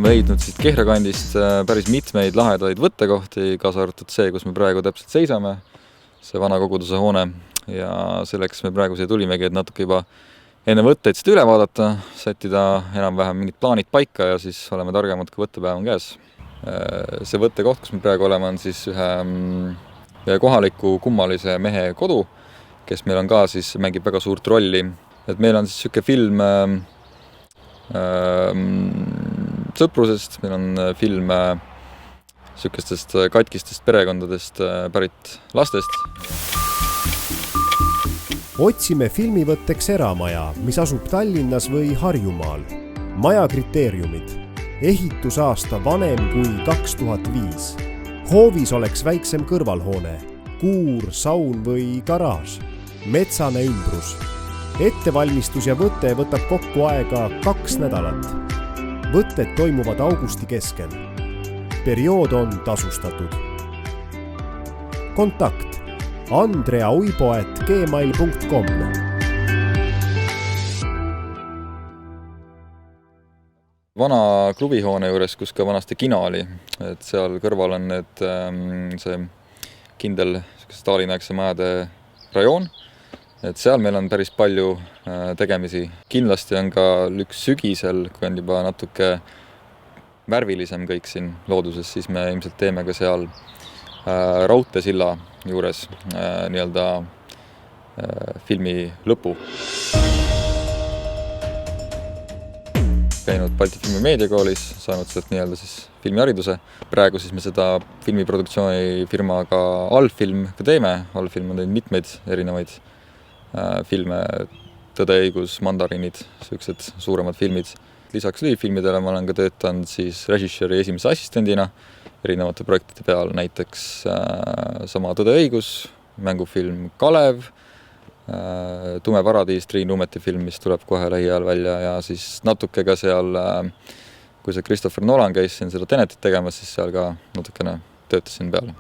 oleme leidnud siit Kehra kandist päris mitmeid lahedaid võttekohti, kaasa arvatud see, kus me praegu täpselt seisame, see vana koguduse hoone. Ja selleks me praegu siia tulimegi, et natuke juba enne võtteid seda üle vaadata, sättida enam-vähem mingid plaanid paika ja siis oleme targemad, kui võttepäev on käes. See võttekoht, kus me praegu oleme, on siis ühe kohaliku kummalise mehe kodu, kes meil on ka siis mängib väga suurt rolli. Et meil on siis siuke film sõprusest, meil on film siukestest katkistest perekondadest pärit lastest. Otsime filmivõtteks eramaja, mis asub Tallinnas või Harjumaal. Maja kriteeriumid. Ehitusaasta vanem kui 2005. Hoovis oleks väiksem kõrvalhoone, kuur, saun või garaaž. Metsane ümbrus. Ettevalmistus ja võte võtab kokku aega 2 nädalat. Võtted toimuvad augusti keskel. Periood on tasustatud. Kontakt andreauibo@gmail.com. Vana klubihoone juures, kus ka vanasti kino oli, et seal kõrval on see kindel Stalinaegse majade rajoon, et seal meil on päris palju tegemisi. Kindlasti on ka üks sügisel, kui on juba natuke värvilisem kõik siin looduses, siis me ilmselt teeme ka seal raudteesilla juures nii-öelda filmi lõpu. Käinud Balti Filmi Meediakoolis, saanud sealt nii-öelda siis filmihariduse. Praegu siis me seda filmiproduktsioonifirmaga Allfilm ka teeme. Allfilm on teinud mitmeid erinevaid filme, Tõde, õigus, Mandariinid, sellised suuremad filmid. Lisaks lühifilmidele ma olen ka töötanud siis režissööri esimese assistendina erinevate projektide peal, näiteks sama Tõde, õigus, mängufilm Kalev, Tume paradiis, Triin Ruumeti film, mis tuleb kohe lähiajal välja ja siis natuke ka seal, kui see Christopher Nolan käis siin seda Tenetit tegemas, siis seal ka natukene töötasin peale.